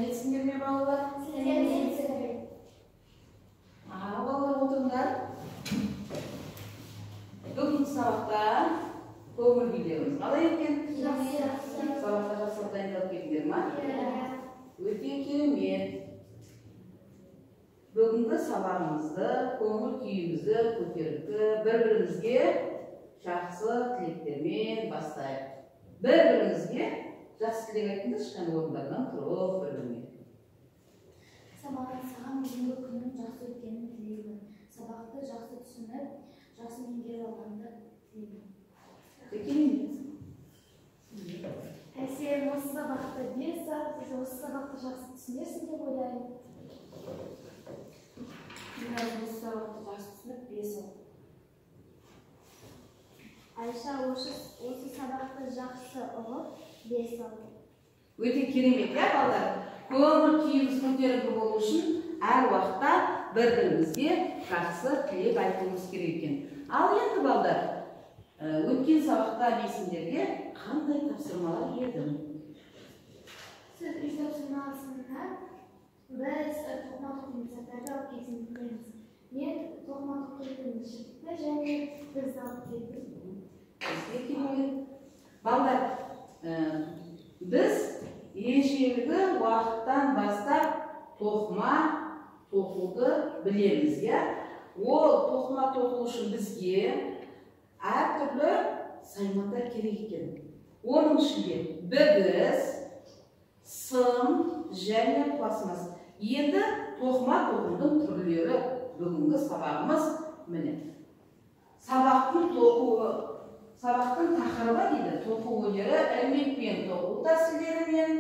Сәлемдесіңдер ме балалар? Сәлемдесіңдер. Балалар отырыңдар. Бүгінгі сабақта көңіл күйлеріңіз қалай екен? Сабақта жақсы дайындалып келдіңдер ме? Өте керемет. Бүгінгі сабағымызды, көңіл күйімізді көтеріңкі, бір-бірімізге жақсы тілектермен бастайық. Бір-бірімізге жақсы тілек айтыңызшы, қане орындарынан тұрып бір-біріне. Саған бүгінгі күннің жақсы өткенін тілеймін. Сабақты жақсы түсініп, жақсы меңгеріп алғанды тілеймін. Сен осы сабақты бес сағат, осы сабақты жақсы түсінерсің деп ойлаймын. Мен осы сабақты жақсы түсініп, бес ал. Айша осы сабақты жақсы ұғып, бес ал. Өте керемет, балалар. Көңіл күйіміз көтеріңкі болу үшін әр уақытта бір-бірімізге жақсы тілек айтуымыз керек екен. Ал енді балалар, өткен сабақта бесіндерге қандай тапсырмалар бердім? Сіз үй тапсырмасында біз тоқыма-тоқымды заттарды алып келсін білеміз. Мен тоқыма-тоқымды шықты және бізді алып келдім. Балалар, біз ежелгі уақыттан бастап тоқыма тоқуды білеміз, Ол тоқыма тоқу үшін бізге әртүрлі саймандар керек екен. Оның ішінде бігіз, сым және пластмасс. Енді тоқыма тоқудың түрлері бүгінгі сабағымыз міне. Сабақтың тақырыбы дейді, тоқу өнері, ілмекпен тоқу тәсілдері мен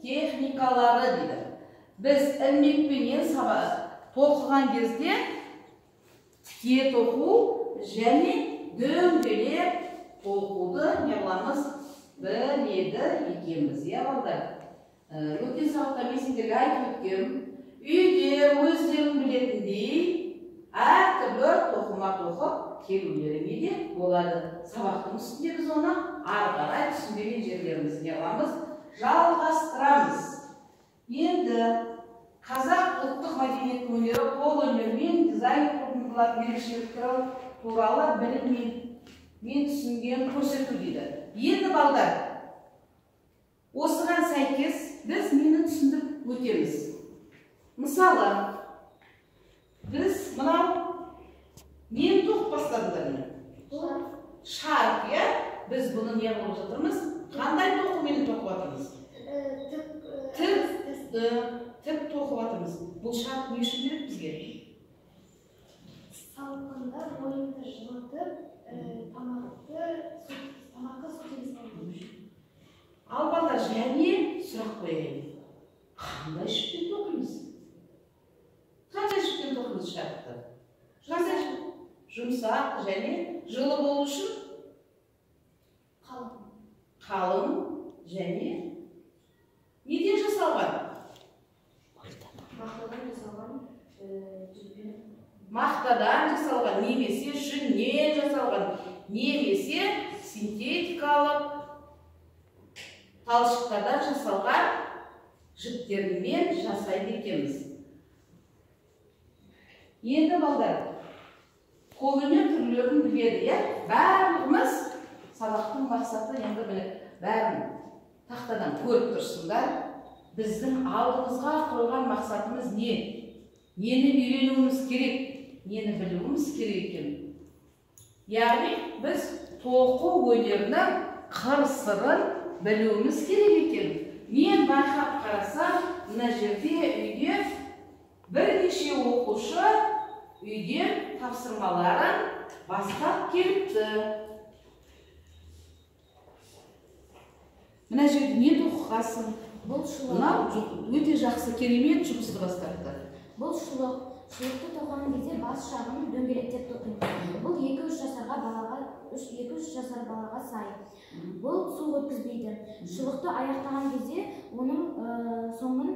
техникалары дейді. Біз ілмекпенен тоқыған кезде тіке тоқу және дөңгелек тоқуды неғыламыз біледі екенбіз, балалар. Өткен сабақта мен сендерге айтып өткем, үйде өздерің білетіндей әртүрлі тоқыма тоқып келулері де болады. Сабақтың үстінде біз оны ары қарай түсінбеген жерлерімізді неғыламыз жалғастырамыз. Енді қазақ ұлттық мәдениет өнері, қол өнері мен дизайн туындылардың ерекшеліктері туралы біліммен түсінген көрсету дейді. Енді балдар, осыған сәйкес біз нені түсіндіріп өтеміз. Мысалы, біз мынау нені тоқып бастадыңдар ма? Шарф, біз бұны не қылып жатырмыз? Қандай тоқумен тоқып жатырмыз? Тік тоқып жатырмыз. Бұл шарф не үшін керек бізге? Салқында бойымды жылытып, тамаққа су тигізбеу. Ал балалар, және сұрақ қояйын. Қандай жіппен тоқимыз? Қандай жіппен тоқимыз шарфты? Қандай жіп? Жұмсақ және жылы болу үшін? Қалың және неден жасалған? Мақтадан жасалған, немесе жүннен жасалған, немесе синтетикалық талшықтардан жасалған жіптермен жасайды екенбіз. Енді балдар, қолөнер түрлерін біледі, бәріміз сабақтың мақсаты енді біліп, бәрін тақтадан көріп тұрсыңдар. Біздің алдымызға қойған мақсатымыз не? Нені үйренуіміз керек? Нені білуіміз керек екен? Яғни, біз тоқу өнерінің қыр-сырын білуіміз керек екен. Мен байқап қарасам, мына жерде үйде бірнеше оқушы үйден тапсырмаларын бастап келіпті. Мына жерде не тоқығасың? Бұл шұлық. Мынау өте жақсы керемет жұмысты бастапты. Бұл шұлық. Шұлықты тоқыған кезде бас жағын дөңгелектеп тоқимыз. Бұл 2-3 жасар балаға сай. Бұл су өткізбейді. Шұлықты аяқтаған кезде оның соңын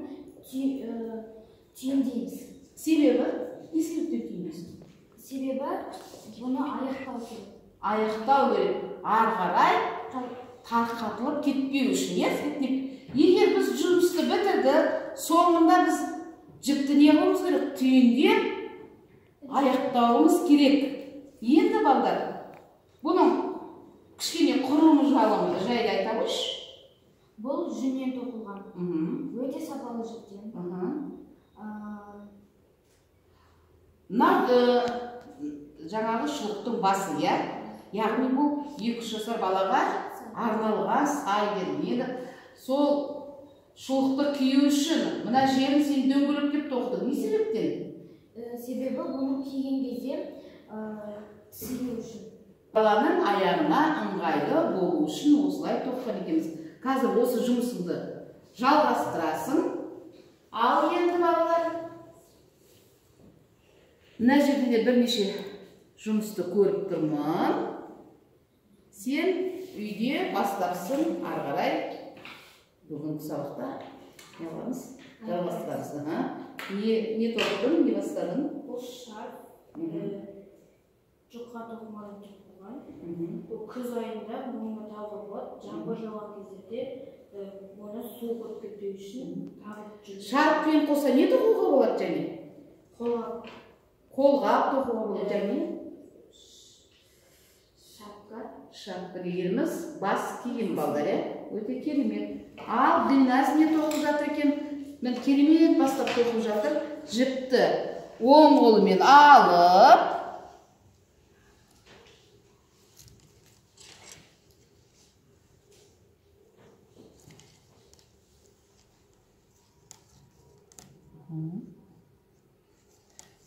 түйіндейміз. Себебі? Не себептен түйіндейміз? Себебі бұны аяқтау керек. Аяқтау керек. Ары қарай тарқатылып кетпеу үшін, Егер біз жұмысты бітірдік, соңында біз жіпті не қылуымыз керек? Түйіндеп аяқтауымыз керек. Енді балдар, бұның кішкене құрылымы жайлы айта қойшы. Бұл жүннен тоқылған. Өте сапалы жіптен. Жаңағы шұлықтың басы, иә? Яғни бұл 2-3 жасар балаға арналған сай беріледі. Сол шұлықты кию үшін мына жерін сен дөңгелектеп тоқыдың. Не себептен? Себебі бұны киген кезде тісілу үшін. Баланың аяғына ыңғайлы болу үшін осылай тоқыған екенбіз. Қазір осы жұмысыңды жалғастырасың. Ал енді балалар, мына жерде де бірнеше жұмысты көріп тұрмын. Сен үйде бастапсың, ары қарай бүгінгі сабақта не қыламыз? Жалғастырамыз. Не тоқыдың, не бастадың? Бұл шарф жұқа тоқымадан тоқылған. Бұл күз айында мұңға тағып болады. Жаңбыр жауған кездерде оны суық өтіп кетпеу үшін тағып жүреді. Шарфпен қоса не тоқуға болады және? Қолғап тоқуға болады және? Шапка дегеніміз бас киім балдар, өте керемет. Ал Ділназ не тоқып жатыр екен? Мен керемет бастап тоқып жатыр. Жіпті оң қолымен алып,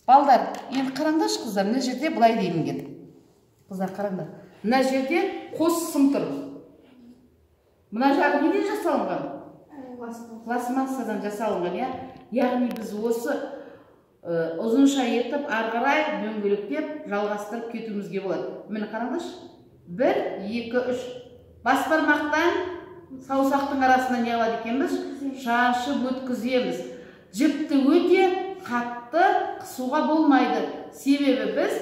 балдар, енді қараңдаршы қыздар, мына жерде былай делінген. Қыздар қараңдар. Мына жерде қос сым тұр. Мына жағы неден жасалынған? Пластмассадан жасалынған, иә? Яғни біз осы ұзынша етіп, ары қарай дөңгелектеп, жалғастырып кетуімізге болады. Міне қараңдаршы. 1, 2, 3. Бас бармақтан саусақтың арасына не қылады екенбіз? Шашып өткіземіз. Жіпті өте қатты қысуға болмайды. Себебі біз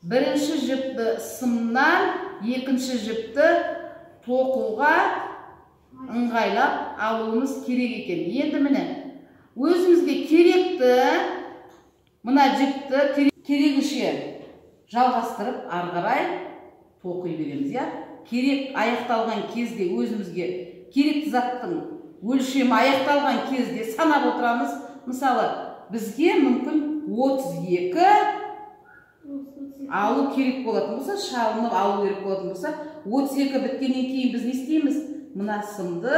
бірінші жіпті сымнан екінші жіпті тоқуға ыңғайлап алуымыз керек екен. Енді міне өзімізге керекті мына жіпті керегіше жалғастырып ары қарай тоқи береміз, иә? Керек аяқталған кезде өзімізге керекті заттың өлшемі аяқталған кезде санап отырамыз. Мысалы, бізге мүмкін 32 алу керек болатын болса, шалынып алу керек болатын болса, 32 біткеннен кейін біз не істейміз? Мына сымды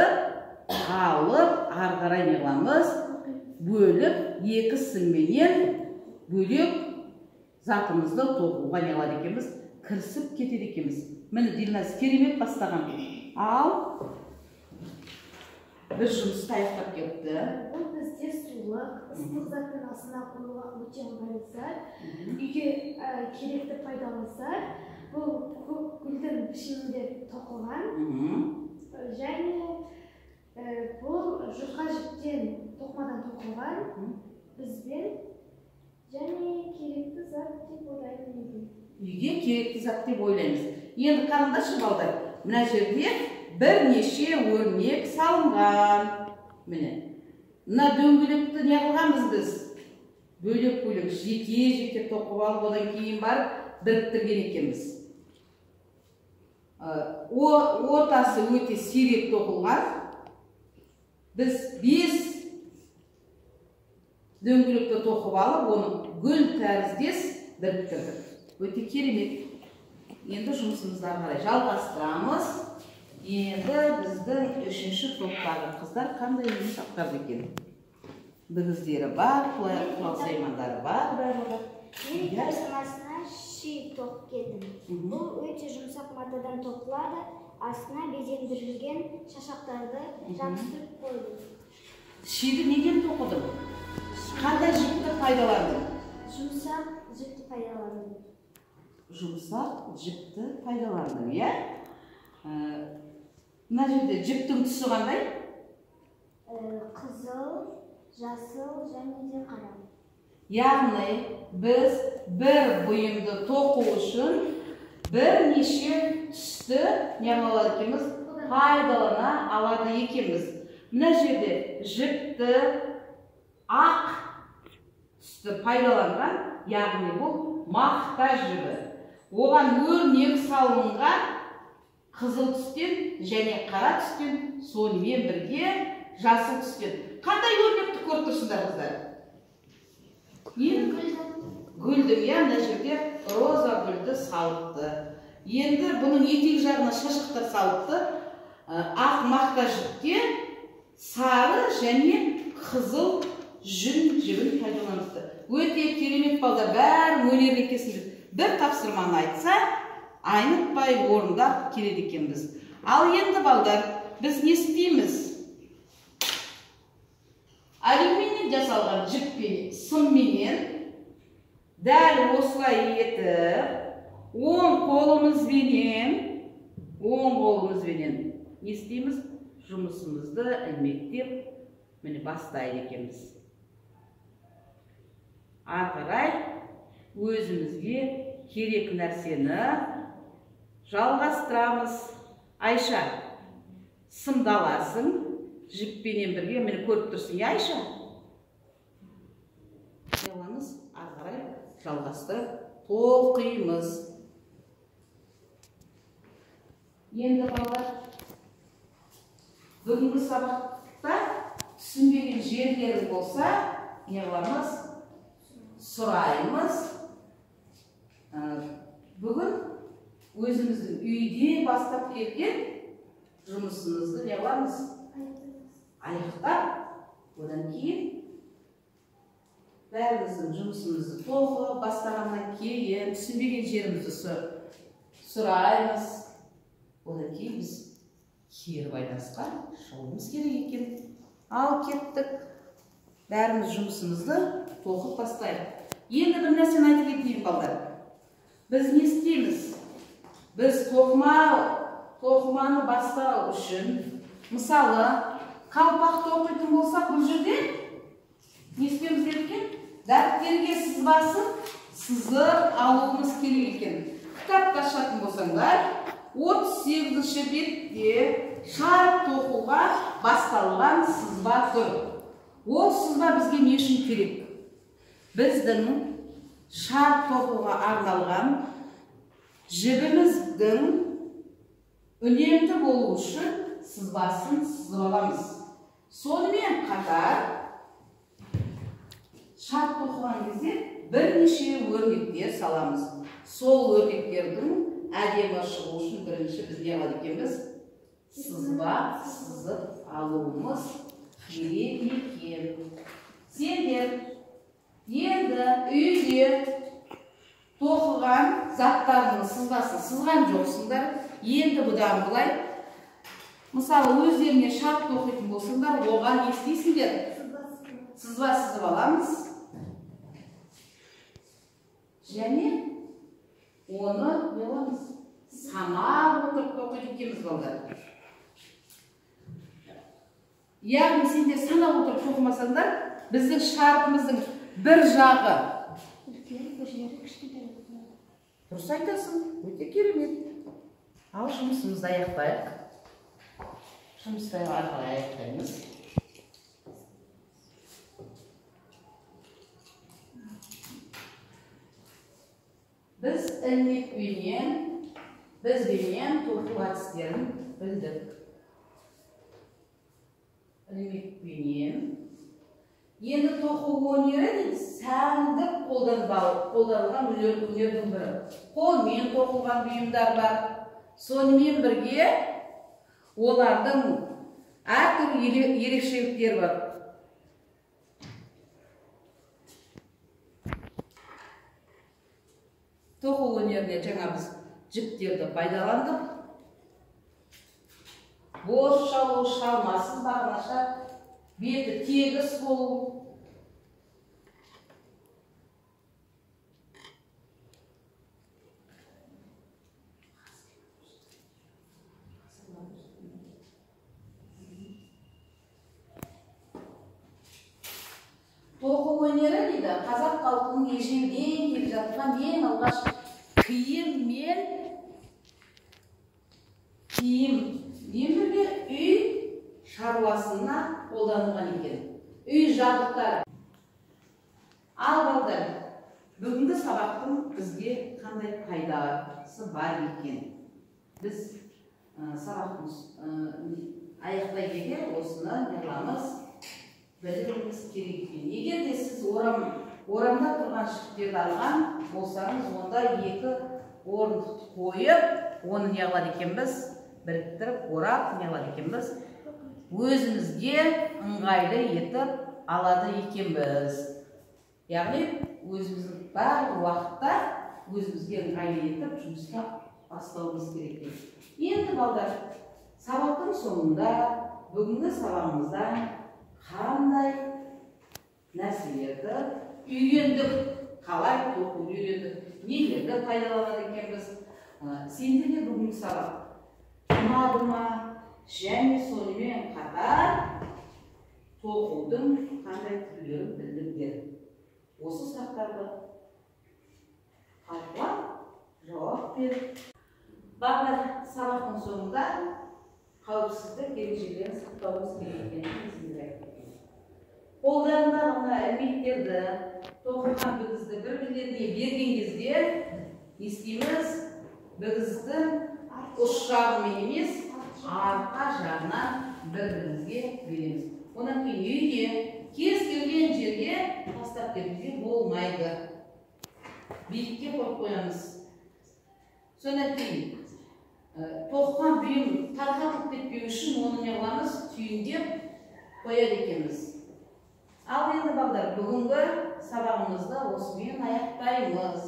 алып, ары қарай не қыламыз? Бөліп, 2 сымменен бөлек затымызды тоқуға не қылады екенбіз? Кірісіп кетеді екенбіз. Міне Дилназ керемет бастаған. Ал бір жұмысты аяқтап кетті. Бұл бізде сулық, ыстық заттың астына қоюға өте ыңғайлы зат. Үйге керекті пайдаланса, бұл гүлдің пішімінде тоқылған. Және бұл жұқа жіптен тоқымадан тоқылған бізбен және керекті зат деп ойлаймын. Үйге керекті зат деп ойлаймыз. Енді қараңдаршы балдар, мына жерде бірнеше өрнек салынған. Міне, мына дөңгелекті не қылғанбыз біз? Бөлек-бөлек, жеке-жеке тоқып алып, одан кейін барып біріктірген екенбіз. Ортасы өте сирек тоқылған. Біз 5 дөңгелекті тоқып алып, оны гүл тәріздес біріктірдік. Өте керемет. Енді жұмысымызды ары қарай жалғастырамыз. Енді біздің 3-ші топтағы қыздар қандай өнер таптарды екен? Біріздері бар, құлақсаймандары бар. Мен тасымасына ши тоқып келдім. Бұл өте жұмсақ матадан тоқылады. Астына безендірілген шашақтарды жабыстырып қойдым. Шиді неден тоқыдың? Қандай жіпті пайдаландың? Жұмсақ жіпті пайдаландым. Жұмсақ жіпті пайдаландың, иә? Мына жерде жіптің түсі қандай? Қызыл, жасыл және де қара. Яғни біз бір бұйымды тоқу үшін бірнеше түсті пайдалана алады екенбіз. Мына жерде жіпті ақ түсті пайдаланған, яғни бұл мақта жібі. Оған өрнек салынған қызыл түстен және қара түстен, сонымен бірге жасыл түстен. Қандай өрнекті көріп тұрсыңдар қыздар? Гүлдің, мына жерде роза гүлді салыпты. Енді бұның етек жағына шашақтар салыпты. Ақ мақта жіпке сары және қызыл жүн жібін пайдаланыпты. Өте керемет балдар, бәрін өнерлі екенсіңдер. Бір тапсырманы айтса, айнытпай орындап келеді екенбіз. Ал енді балдар, біз не істейміз? Алюминий жасалған жіппен, сымменен дәл осылай етіп, оң қолымызбенен не істейміз? Жұмысымызды ілмектеп, міне бастайды екенбіз. Ары өзімізге керек нәрсені жалғастырамыз. Айша, сымдаласың, жіппенен бірге, мені көріп тұрсың, Айша? Яламыз, ары жалғастырып тоқимыз. Енді балалар, бүгінгі сабақта түсінбеген жерлерің болса, не қыламыз? Сұраймыз. Бүгін өзіміздің үйде бастап келген жұмысымызды не қыламыз? Аяқтап, одан кейін бәріміздің жұмысымызды тоқып бастағаннан кейін түсінбеген жерімізді сұраймыз. Одан кейін біз кері байланысқа шығуымыз керек екен. Ал кеттік. Бәріміз жұмысымызды тоқып бастайық. Енді бір нәрсені айтып кетейін балдар. Біз не істейміз? Біз тоқыманы бастау үшін, мысалы, қалпақ тоқитын болсақ, бұл жерде не істеуіміз керек екен? Дәптерге сызып алуымыз керек екен. Кітапты ашатын болсаңдар, 38-ші бетте шарт тоқуға басталған сызба тұр. Ол сызба бізге не үшін керек? Біздің шарт тоқуға арналған жібіміздің үнемді болу үшін сызбасын сызып аламыз. Сонымен қатар шарт тоқыған кезде бірнеше өрнектер саламыз. Сол өрнектердің әдемі шығу үшін бірінші біз не қылады екенбіз? Сызба сызып алуымыз керек екен. Сендер енді үйде тоқыған заттардың сызбасын сызған жоқсыңдар. Енді бұдан былай, мысалы, өздеріне шарт тоқитын болсыңдар, оған не істейсіңдер? Сызба сызып аламыз. Және оны санап отырып тоқиды екенбіз балдар. Яғни сендер санап отырып тоқымасаңдар, біздің шартымыздың бір жағы дұрыс айтасың, өте керемет. Ал жұмысымызды аяқтайық. Жұмысты аяқтаймыз. Біз ілмекпенен тоқу әдістерін білдік. Ілмекпенен. Енді тоқу өнері сәндік қолданылған өнердің бірі. Қолмен тоқылған бұйымдар бар. Сонымен бірге олардың әртүрлі ерекшеліктер бар. Тоқу өнеріне жаңа біз жіптерді пайдаландық. Бос шалу, шалмасыз бағанаша, беті тегіс болу. Тоқу өнері дейді, қазақ халқының ежелден келе жатқан ең алғаш киім мен бірге үй шаруасына қолданылған екен. Үй жабдықтары. Ал балдар, бүгінгі сабақтың бізге қандай пайдасы бар екен? Біз сабақтың аяқтай келе осыны неғыламыз, білуіміз керек екен. Егер де сіз орамда тұрған шүктерді алған болсаңыз, онда екі орын қойып, оны неғылады екенбіз, біріктіріп, орап неғылады екенбіз, өзімізге ыңғайлы етіп алады екенбіз. Яғни өзіміздің бар уақытта өзімізге ыңғайлы етіп жұмысқа бастауымыз керек. Енді балдар, сабақтың соңында бүгінгі сабағымызда қандай нәрселерді үйрендік, қалай тоқу үйрендік, нелерді пайдаланады екенбіз. Сендерге бүгінгі сабақ ұнады ма? Және сонымен қатар тоқудың қандай түрлерін білдіңдер. Осы сұрақтарды талқылап, жауап бер. Балдар, сабақтың соңында қауіпсіздік ережелерін сақтауымыз керек екенін сіздер айтты. Қолдарында ғана ілмектерді, тоқылған бігізді бір-бірлеріне берген кезде не істейміз? Бігіздің ұш жағымен емес, арқа жағынан бір-бірімізге береміз. Онан кейін үйде кез келген жерге тастап кетуге болмайды. Биікке қойып қоямыз. Сонан кейін тоққан бұйым тарқатылып кетпеу үшін оны не қыламыз? Түйіндеп қояды екенбіз. Ал енді балдар, бүгінгі сабағымызды осымен аяқтаймыз.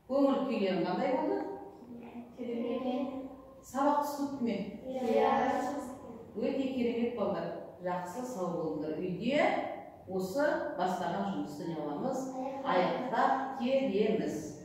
Көңіл күйлерің қандай болды? Сабақ түсінікті ме? Өте керемет балдар. Жақсы, сау болыңдар. Үйде осы бастаған жұмысты не қыламыз? Аяқтап келеміз.